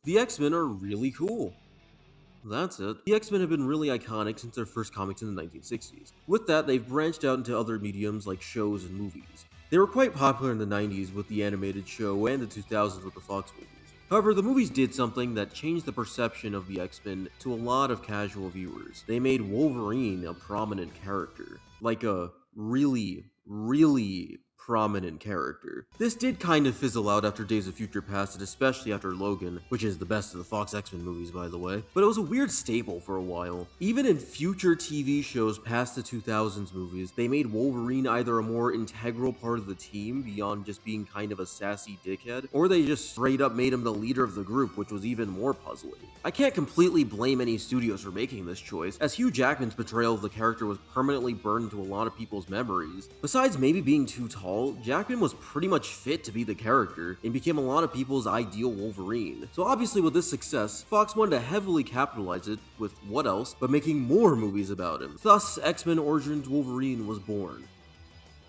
The X-Men are really cool. That's it. The X-Men have been really iconic since their first comics in the 1960s. With that, they've branched out into other mediums like shows and movies. They were quite popular in the 90s with the animated show and the 2000s with the Fox movies. However, the movies did something that changed the perception of the X-Men to a lot of casual viewers. They made Wolverine a prominent character. Like a really prominent character. This did kind of fizzle out after Days of Future Past, and especially after Logan, which is the best of the Fox X-Men movies by the way, but it was a weird staple for a while. Even in future TV shows past the 2000s movies, they made Wolverine either a more integral part of the team beyond just being kind of a sassy dickhead, or they just straight up made him the leader of the group, which was even more puzzling. I can't completely blame any studios for making this choice, as Hugh Jackman's portrayal of the character was permanently burned into a lot of people's memories. Besides maybe being too tall, Jackman was pretty much fit to be the character and became a lot of people's ideal Wolverine. So obviously with this success, Fox wanted to heavily capitalize it with what else but making more movies about him. Thus, X-Men Origins Wolverine was born.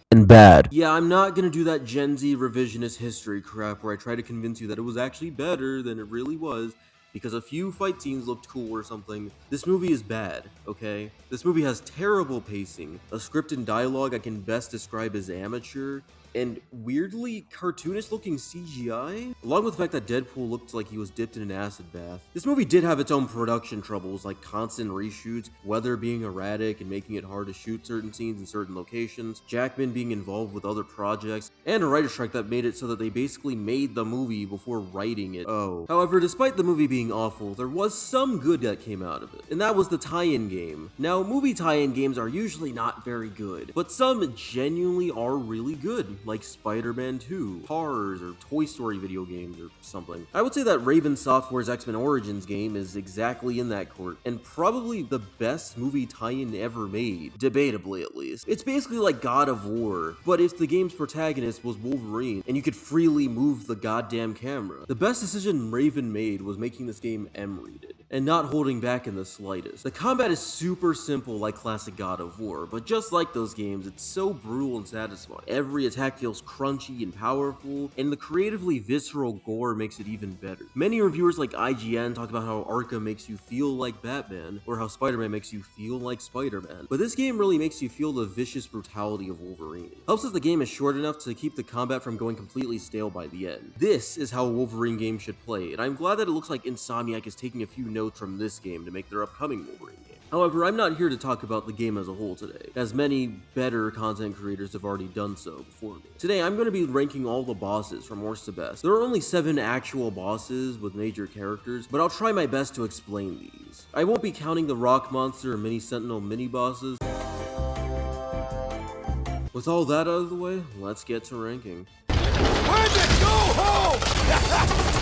And bad. Yeah, I'm not gonna do that Gen Z revisionist history crap where I try to convince you that it was actually better than it really was, because a few fight scenes looked cool or something. This movie is bad, okay? This movie has terrible pacing, a script and dialogue I can best describe as amateur, and weirdly cartoonish looking CGI, along with the fact that Deadpool looked like he was dipped in an acid bath. This movie did have its own production troubles, like constant reshoots, weather being erratic and making it hard to shoot certain scenes in certain locations, Jackman being involved with other projects, and a writer's strike that made it so that they basically made the movie before writing it. However, despite the movie being awful, there was some good that came out of it, and that was the tie-in game. Now, movie tie-in games are usually not very good, but some genuinely are really good, like Spider-Man 2, Cars, or Toy Story video games or something. I would say that Raven Software's X-Men Origins game is exactly in that court, and probably the best movie tie-in ever made, debatably at least. It's basically like God of War, but if the game's protagonist was Wolverine, and you could freely move the goddamn camera. The best decision Raven made was making this game M-rated, and not holding back in the slightest. The combat is super simple like classic God of War, but just like those games, it's so brutal and satisfying. Every attack feels crunchy and powerful, and the creatively visceral gore makes it even better. Many reviewers like IGN talk about how Arkham makes you feel like Batman, or how Spider-Man makes you feel like Spider-Man, but this game really makes you feel the vicious brutality of Wolverine. Helps that the game is short enough to keep the combat from going completely stale by the end. This is how a Wolverine game should play, and I'm glad that it looks like Insomniac is taking a few notes from this game to make their upcoming Wolverine game. However, I'm not here to talk about the game as a whole today, as many better content creators have already done so before me. Today, I'm going to be ranking all the bosses from worst to best. There are only 7 actual bosses with major characters, but I'll try my best to explain these. I won't be counting the Rock Monster or Mini Sentinel mini-bosses. With all that out of the way, let's get to ranking. Where'd you go home?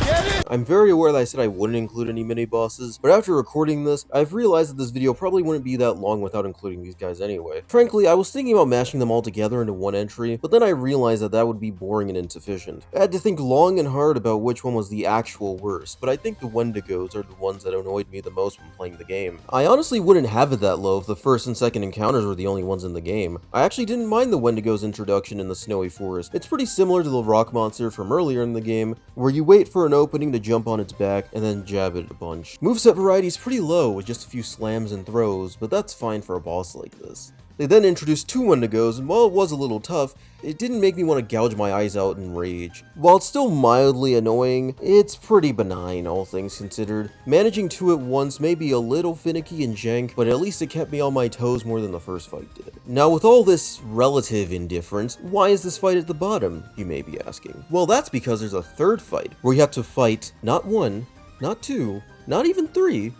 Get it? I'm very aware that I said I wouldn't include any mini-bosses, but after recording this, I've realized that this video probably wouldn't be that long without including these guys anyway. Frankly, I was thinking about mashing them all together into one entry, but then I realized that that would be boring and insufficient. I had to think long and hard about which one was the actual worst, but I think the Wendigos are the ones that annoyed me the most when playing the game. I honestly wouldn't have it that low if the first and second encounters were the only ones in the game. I actually didn't mind the Wendigo's introduction in the snowy forest. It's pretty similar to the Rock Monster from earlier in the game, where you wait for an opening to jump on its back and then jab it a bunch. Moveset variety is pretty low with just a few slams and throws, but that's fine for a boss like this. They then introduced 2 Wendigos, and while it was a little tough, it didn't make me want to gouge my eyes out in rage. While it's still mildly annoying, it's pretty benign, all things considered. Managing 2 at once may be a little finicky and jank, but at least it kept me on my toes more than the first fight did. Now, with all this relative indifference, why is this fight at the bottom, you may be asking? Well, that's because there's a third fight, where you have to fight not 1, not 2, not even 3,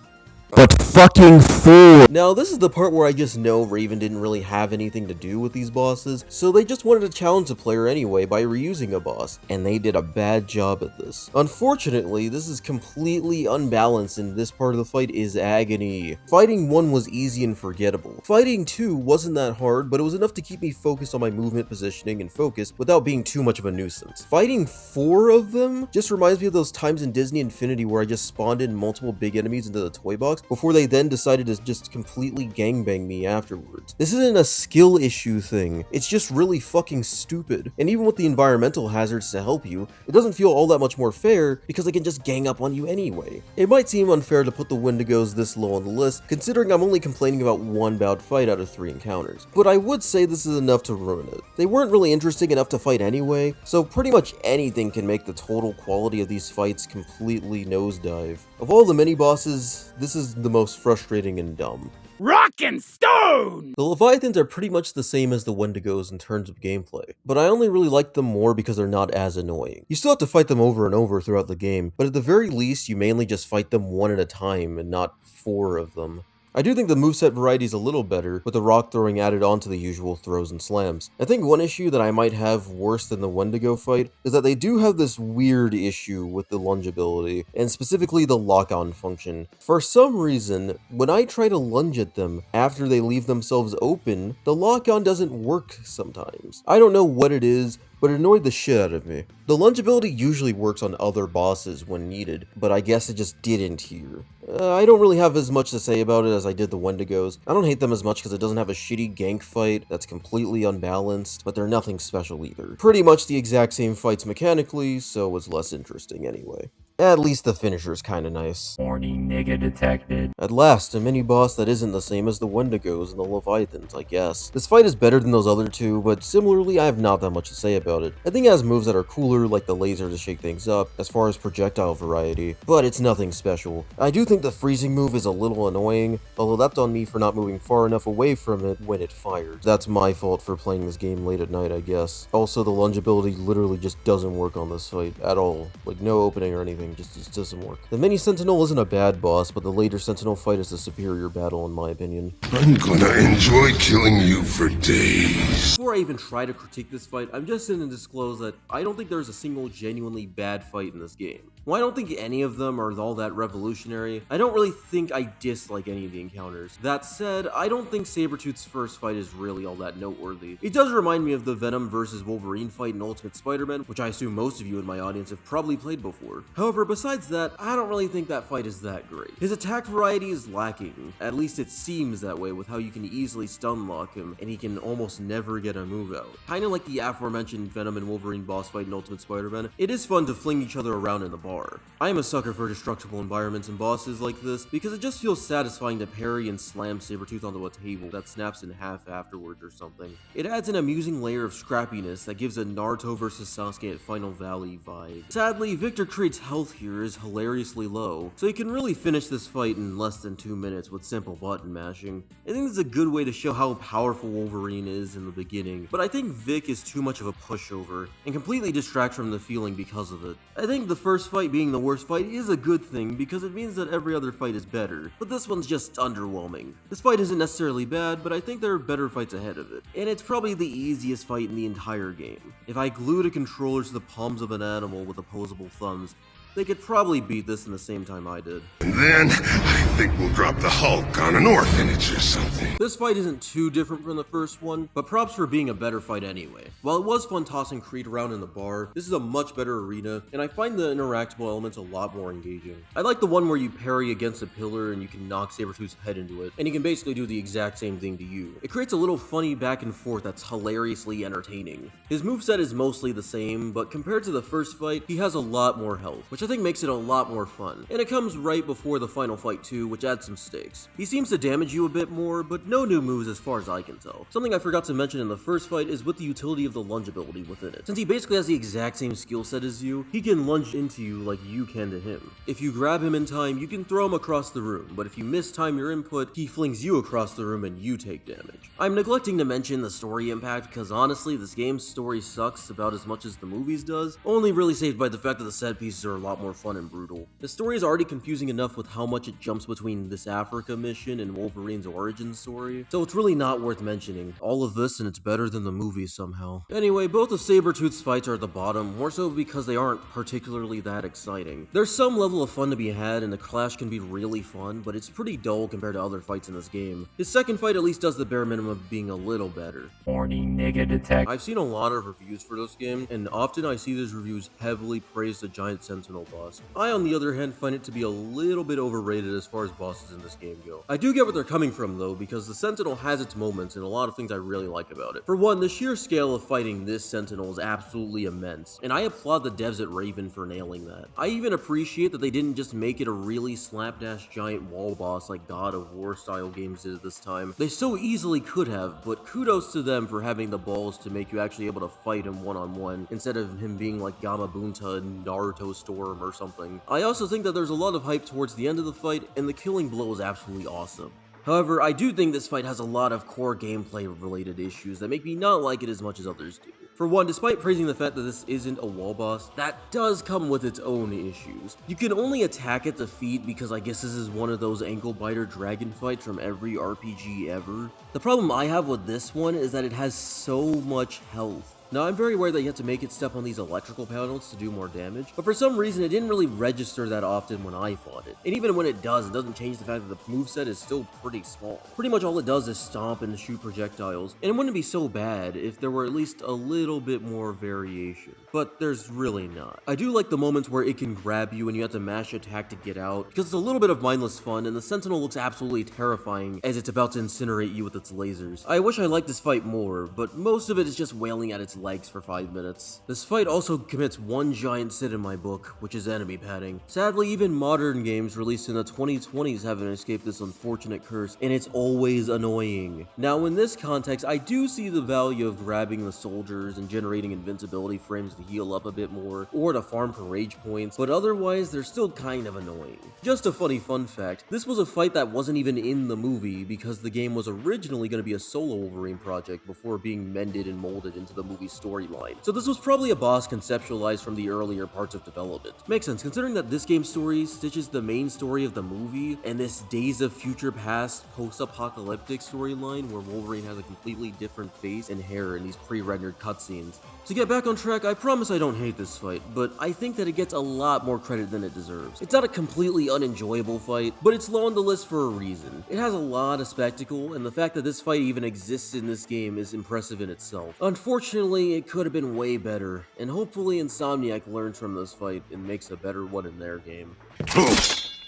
But fucking 4! Now, this is the part where I just know Raven didn't really have anything to do with these bosses, so they just wanted to challenge the player anyway by reusing a boss, and they did a bad job at this. Unfortunately, this is completely unbalanced and this part of the fight is agony. Fighting 1 was easy and forgettable. Fighting 2 wasn't that hard, but it was enough to keep me focused on my movement, positioning, and focus without being too much of a nuisance. Fighting 4 of them just reminds me of those times in Disney Infinity where I just spawned in multiple big enemies into the toy box hitbox before they then decided to just completely gangbang me afterwards. This isn't a skill issue thing, it's just really fucking stupid. And even with the environmental hazards to help you, it doesn't feel all that much more fair because they can just gang up on you anyway. It might seem unfair to put the Wendigos this low on the list, considering I'm only complaining about one bad fight out of 3 encounters, but I would say this is enough to ruin it. They weren't really interesting enough to fight anyway, so pretty much anything can make the total quality of these fights completely nosedive. Of all the mini-bosses, this is the most frustrating and dumb. Rock and stone! The Leviathans are pretty much the same as the Wendigos in terms of gameplay, but I only really like them more because they're not as annoying. You still have to fight them over and over throughout the game, but at the very least you mainly just fight them one at a time and not 4 of them. I do think the moveset variety is a little better, with the rock throwing added onto the usual throws and slams. I think one issue that I might have worse than the Wendigo fight is that they do have this weird issue with the lunge ability, and specifically the lock-on function. For some reason, when I try to lunge at them after they leave themselves open, the lock-on doesn't work sometimes. I don't know what it is, but it annoyed the shit out of me. The lunge ability usually works on other bosses when needed, but I guess it just didn't here. I don't really have as much to say about it as I did the Wendigos. I don't hate them as much because it doesn't have a shitty gank fight that's completely unbalanced, but they're nothing special either. Pretty much the exact same fights mechanically, so it's less interesting anyway. At least the finisher's kinda nice. Warning, nigga detected. At last, a mini-boss that isn't the same as the Wendigos and the Leviathans, I guess. This fight is better than those other two, but similarly, I have not that much to say about it. I think it has moves that are cooler, like the laser to shake things up, as far as projectile variety, but it's nothing special. I do think the freezing move is a little annoying, although that's on me for not moving far enough away from it when it fires. That's my fault for playing this game late at night, I guess. Also, the lunge ability literally just doesn't work on this fight at all. Like, no opening or anything. Just doesn't work. The mini Sentinel isn't a bad boss, but the later Sentinel fight is the superior battle in my opinion. I'm gonna enjoy killing you for days. Before I even try to critique this fight, I'm just going to disclose that I don't think there's a single genuinely bad fight in this game. While I don't think any of them are all that revolutionary, I don't really think I dislike any of the encounters. That said, I don't think Sabretooth's first fight is really all that noteworthy. It does remind me of the Venom vs. Wolverine fight in Ultimate Spider-Man, which I assume most of you in my audience have probably played before. However, besides that, I don't really think that fight is that great. His attack variety is lacking, at least it seems that way with how you can easily stun lock him, and he can almost never get a move out. Kinda like the aforementioned Venom and Wolverine boss fight in Ultimate Spider-Man, it is fun to fling each other around in the bar. I am a sucker for destructible environments and bosses like this because it just feels satisfying to parry and slam Sabretooth onto a table that snaps in half afterwards or something. It adds an amusing layer of scrappiness that gives a Naruto vs Sasuke at Final Valley vibe. Sadly, Victor Creed's health here is hilariously low, so you can really finish this fight in less than 2 minutes with simple button mashing. I think this is a good way to show how powerful Wolverine is in the beginning, but I think Vic is too much of a pushover and completely distracts from the feeling because of it. I think the first fight being the worst fight is a good thing because it means that every other fight is better, but this one's just underwhelming. This fight isn't necessarily bad, but I think there are better fights ahead of it, and it's probably the easiest fight in the entire game. If I glued a controller to the palms of an animal with opposable thumbs, they could probably beat this in the same time I did. And then, I think we'll drop the Hulk on an orphanage or something. This fight isn't too different from the first one, but props for being a better fight anyway. While it was fun tossing Creed around in the bar, this is a much better arena, and I find the interactable elements a lot more engaging. I like the one where you parry against a pillar and you can knock Sabretooth's head into it, and he can basically do the exact same thing to you. It creates a little funny back and forth that's hilariously entertaining. His moveset is mostly the same, but compared to the first fight, he has a lot more health, which I think makes it a lot more fun. And it comes right before the final fight too, which adds some stakes. He seems to damage you a bit more, but no new moves as far as I can tell. Something I forgot to mention in the first fight is with the utility of the lunge ability within it. Since he basically has the exact same skill set as you, he can lunge into you like you can to him. If you grab him in time, you can throw him across the room, but if you mistime your input, he flings you across the room and you take damage. I'm neglecting to mention the story impact because honestly, this game's story sucks about as much as the movies does, only really saved by the fact that the set pieces are a lot more fun and brutal. The story is already confusing enough with how much it jumps between this Africa mission and Wolverine's origin story, so it's really not worth mentioning. All of this and it's better than the movies somehow. Anyway, both of Sabretooth's fights are at the bottom, more so because they aren't particularly that exciting. There's some level of fun to be had and the clash can be really fun, but it's pretty dull compared to other fights in this game. His second fight at least does the bare minimum of being a little better. Warning, nigga detected. I've seen a lot of reviews for this game, and often I see these reviews heavily praise the giant Sentinel boss. I, on the other hand, find it to be a little bit overrated as far as bosses in this game go. I do get where they're coming from though, because the Sentinel has its moments and a lot of things I really like about it. For one, the sheer scale of fighting this Sentinel is absolutely immense, and I applaud the devs at Raven for nailing that. I even appreciate that they didn't just make it a really slapdash giant wall boss like God of War style games did this time. They so easily could have, but kudos to them for having the balls to make you actually able to fight him one-on-one, instead of him being like Gamabunta in Naruto Storm or something. I also think that there's a lot of hype towards the end of the fight, and the killing blow is absolutely awesome. However, I do think this fight has a lot of core gameplay related issues that make me not like it as much as others do. For one, despite praising the fact that this isn't a wall boss, that does come with its own issues. You can only attack at the feet because I guess this is one of those ankle biter dragon fights from every RPG ever. The problem I have with this one is that it has so much health. Now, I'm very aware that you have to make it step on these electrical panels to do more damage, but for some reason it didn't really register that often when I fought it. And even when it doesn't change the fact that the moveset is still pretty small. Pretty much all it does is stomp and shoot projectiles, and it wouldn't be so bad if there were at least a little bit more variation. But there's really not. I do like the moments where it can grab you and you have to mash attack to get out, because it's a little bit of mindless fun, and the Sentinel looks absolutely terrifying as it's about to incinerate you with its lasers. I wish I liked this fight more, but most of it is just wailing at its legs for 5 minutes. This fight also commits one giant sin in my book, which is enemy padding. Sadly, even modern games released in the 2020s haven't escaped this unfortunate curse, and it's always annoying. Now, in this context, I do see the value of grabbing the soldiers and generating invincibility frames to heal up a bit more, or to farm for rage points, but otherwise, they're still kind of annoying. Just a funny fun fact, this was a fight that wasn't even in the movie because the game was originally going to be a solo Wolverine project before being mended and molded into the movie storyline. So this was probably a boss conceptualized from the earlier parts of development. Makes sense, considering that this game's story stitches the main story of the movie and this Days of Future Past post-apocalyptic storyline where Wolverine has a completely different face and hair in these pre-rendered cutscenes. To get back on track, I promise I don't hate this fight, but I think that it gets a lot more credit than it deserves. It's not a completely unenjoyable fight, but it's low on the list for a reason. It has a lot of spectacle, and the fact that this fight even exists in this game is impressive in itself. Unfortunately, it could have been way better, and hopefully Insomniac learns from this fight and makes a better one in their game.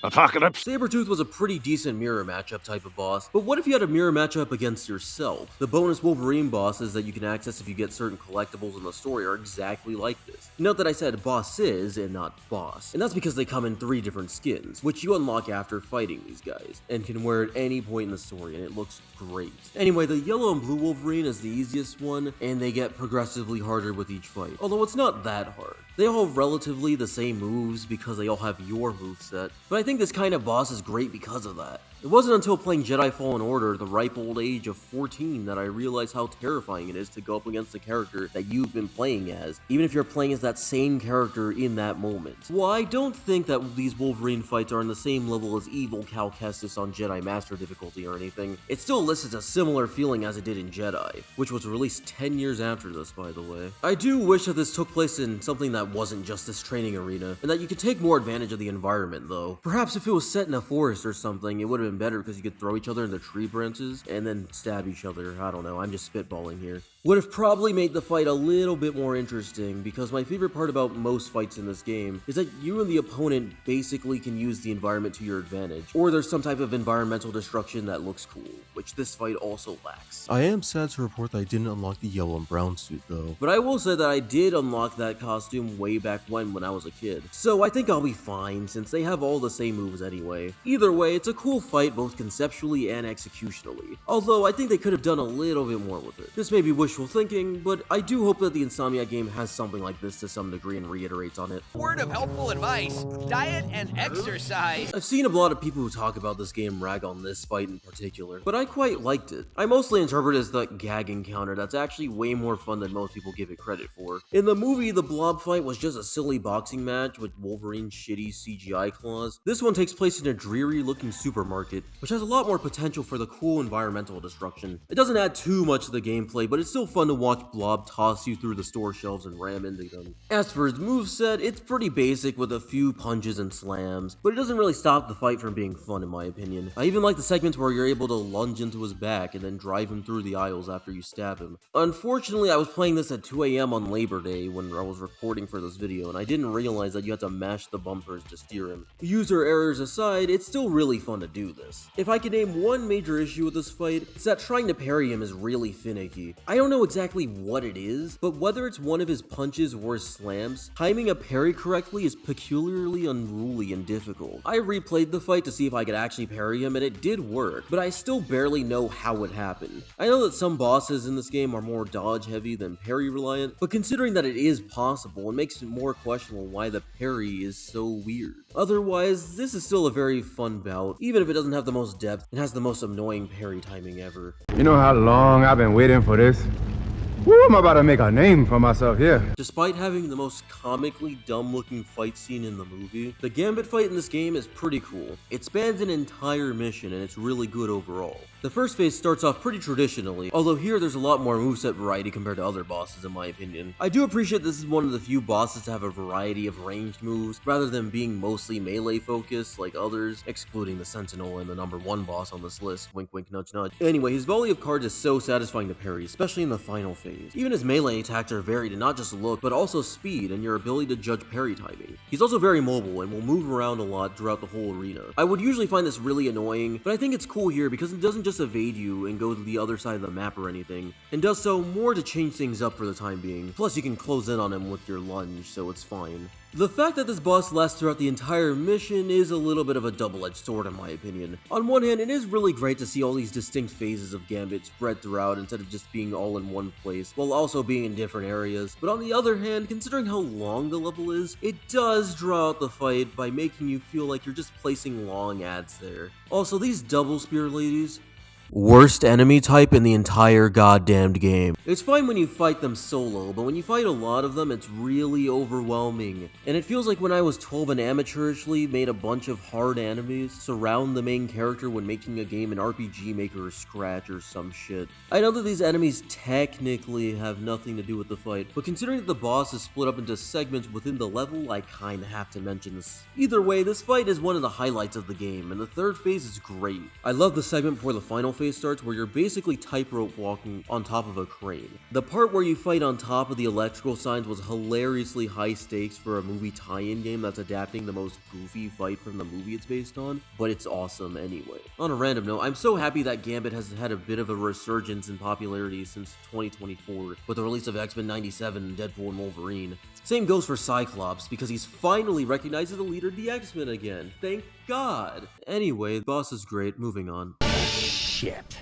Apocalypse. Sabretooth was a pretty decent mirror matchup type of boss, but what if you had a mirror matchup against yourself? The bonus Wolverine bosses that you can access if you get certain collectibles in the story are exactly like this. Note that I said bosses and not boss, and that's because they come in 3 different skins, which you unlock after fighting these guys, and can wear at any point in the story, and it looks great. Anyway, the yellow and blue Wolverine is the easiest one, and they get progressively harder with each fight, although it's not that hard. They all have relatively the same moves because they all have your moveset, but I think this kind of boss is great because of that. It wasn't until playing Jedi Fallen Order, the ripe old age of 14, that I realized how terrifying it is to go up against the character that you've been playing as, even if you're playing as that same character in that moment. While I don't think that these Wolverine fights are on the same level as evil Cal Kestis on Jedi Master difficulty or anything, it still elicits a similar feeling as it did in Jedi, which was released 10 years after this, by the way. I do wish that this took place in something that wasn't just this training arena, and that you could take more advantage of the environment though. Perhaps if it was set in a forest or something, it would have been better because you could throw each other into tree branches and then stab each other. I don't know, I'm just spitballing here. Would have probably made the fight a little bit more interesting, because my favorite part about most fights in this game is that you and the opponent basically can use the environment to your advantage, or there's some type of environmental destruction that looks cool, which this fight also lacks. I am sad to report that I didn't unlock the yellow and brown suit though. But I will say that I did unlock that costume way back when I was a kid, so I think I'll be fine since they have all the same moves anyway. Either way, it's a cool fight both conceptually and executionally, although I think they could have done a little bit more with it. This may be wishful thinking, but I do hope that the Insomniac game has something like this to some degree and reiterates on it. Word of helpful advice: diet and exercise. I've seen a lot of people who talk about this game rag on this fight in particular, but I quite liked it. I mostly interpret it as the gag encounter that's actually way more fun than most people give it credit for. In the movie, the Blob fight was just a silly boxing match with Wolverine's shitty CGI claws. This one takes place in a dreary looking supermarket, which has a lot more potential for the cool environmental destruction. It doesn't add too much to the gameplay, but it's still still fun to watch Blob toss you through the store shelves and ram into them. As for his moveset, it's pretty basic with a few punches and slams, but it doesn't really stop the fight from being fun in my opinion. I even like the segments where you're able to lunge into his back and then drive him through the aisles after you stab him. Unfortunately, I was playing this at 2 AM on Labor Day when I was recording for this video, and I didn't realize that you had to mash the bumpers to steer him. User errors aside, it's still really fun to do this. If I could name one major issue with this fight, it's that trying to parry him is really finicky. I don't know exactly what it is, but whether it's one of his punches or his slams, timing a parry correctly is peculiarly unruly and difficult. I replayed the fight to see if I could actually parry him, and it did work, but I still barely know how it happened. I know that some bosses in this game are more dodge heavy than parry reliant, but considering that it is possible, it makes it more questionable why the parry is so weird. Otherwise, this is still a very fun bout, even if it doesn't have the most depth and has the most annoying parry timing ever. You know how long I've been waiting for this? Woo, I'm about to make a name for myself here. Despite having the most comically dumb looking fight scene in the movie, the Gambit fight in this game is pretty cool. It spans an entire mission and it's really good overall. The first phase starts off pretty traditionally, although here there's a lot more moveset variety compared to other bosses in my opinion. I do appreciate this is one of the few bosses to have a variety of ranged moves, rather than being mostly melee focused like others, excluding the Sentinel and the #1 boss on this list, wink wink nudge nudge. Anyway, his volley of cards is so satisfying to parry, especially in the final phase. Even his melee attacks are varied in not just look, but also speed and your ability to judge parry timing. He's also very mobile and will move around a lot throughout the whole arena. I would usually find this really annoying, but I think it's cool here because it doesn't just evade you and go to the other side of the map or anything, and does so more to change things up for the time being. Plus you can close in on him with your lunge, so it's fine. The fact that this boss lasts throughout the entire mission is a little bit of a double-edged sword in my opinion. On one hand, it is really great to see all these distinct phases of Gambit spread throughout instead of just being all in one place, while also being in different areas. But on the other hand, considering how long the level is, it does draw out the fight by making you feel like you're just placing long ads there. Also, these double spear ladies, worst enemy type in the entire goddamned game. It's fine when you fight them solo, but when you fight a lot of them, it's really overwhelming. And it feels like when I was 12 and amateurishly made a bunch of hard enemies surround the main character when making a game in RPG Maker or Scratch or some shit. I know that these enemies technically have nothing to do with the fight, but considering that the boss is split up into segments within the level, I kinda have to mention this. Either way, this fight is one of the highlights of the game, and the third phase is great. I love the segment before the final phase starts where you're basically tightrope walking on top of a crane. The part where you fight on top of the electrical signs was hilariously high stakes for a movie tie-in game that's adapting the most goofy fight from the movie it's based on, but it's awesome anyway. On a random note, I'm so happy that Gambit has had a bit of a resurgence in popularity since 2024 with the release of X-Men 97, Deadpool, and Wolverine. Same goes for Cyclops, because he's finally recognized as the leader of the X-Men again. Thank God! Anyway, the boss is great, moving on. Shit.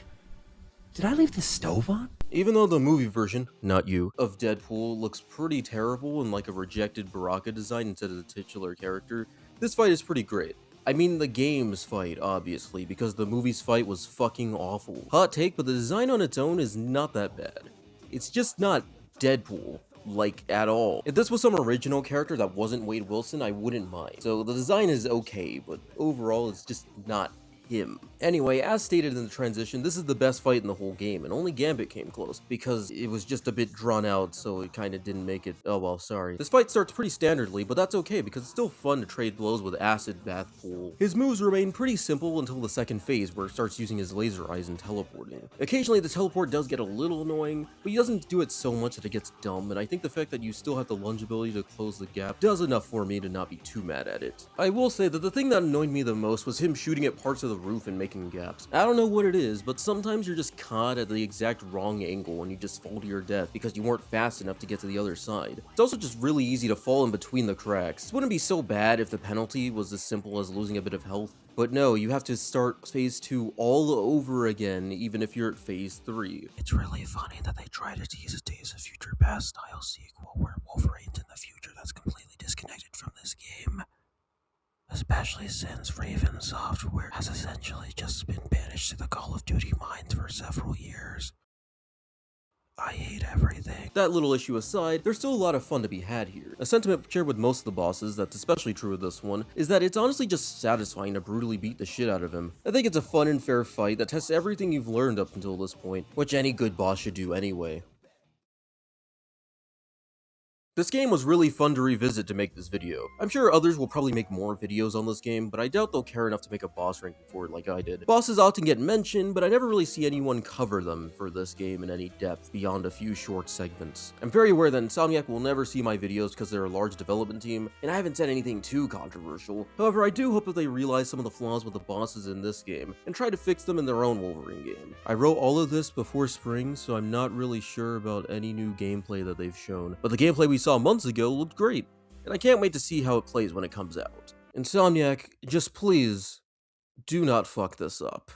Did I leave the stove on? Even though the movie version, not you, of Deadpool looks pretty terrible and like a rejected Baraka design instead of the titular character, this fight is pretty great. I mean the game's fight, obviously, because the movie's fight was fucking awful. Hot take, but the design on its own is not that bad. It's just not Deadpool. Like, at all. If this was some original character that wasn't Wade Wilson, I wouldn't mind. So the design is okay, but overall it's just not him. Anyway, as stated in the transition, this is the best fight in the whole game, and only Gambit came close, because it was just a bit drawn out, so it kinda didn't make it. Oh well, sorry. This fight starts pretty standardly, but that's okay, because it's still fun to trade blows with Acid Bath Pool. His moves remain pretty simple until the second phase, where it starts using his laser eyes and teleporting. Occasionally, the teleport does get a little annoying, but he doesn't do it so much that it gets dumb, and I think the fact that you still have the lunge ability to close the gap does enough for me to not be too mad at it. I will say that the thing that annoyed me the most was him shooting at parts of the roof and making gaps. I don't know what it is, but sometimes you're just caught at the exact wrong angle and you just fall to your death because you weren't fast enough to get to the other side. It's also just really easy to fall in between the cracks. This wouldn't be so bad if the penalty was as simple as losing a bit of health, but no, you have to start phase 2 all over again, even if you're at phase 3. It's really funny that they try to tease a Days of Future Past style sequel where Wolverine's in the future that's completely disconnected from this game. Especially since Raven Software has essentially just been banished to the Call of Duty mines for several years. I hate everything. That little issue aside, there's still a lot of fun to be had here. A sentiment shared with most of the bosses that's especially true with this one is that it's honestly just satisfying to brutally beat the shit out of him. I think it's a fun and fair fight that tests everything you've learned up until this point, which any good boss should do anyway. This game was really fun to revisit to make this video. I'm sure others will probably make more videos on this game, but I doubt they'll care enough to make a boss ranking for it like I did. Bosses often get mentioned, but I never really see anyone cover them for this game in any depth beyond a few short segments. I'm very aware that Insomniac will never see my videos because they're a large development team, and I haven't said anything too controversial. However, I do hope that they realize some of the flaws with the bosses in this game, and try to fix them in their own Wolverine game. I wrote all of this before spring, so I'm not really sure about any new gameplay that they've shown, but the gameplay we saw months ago looked great, and I can't wait to see how it plays when it comes out. Insomniac, just please, do not fuck this up.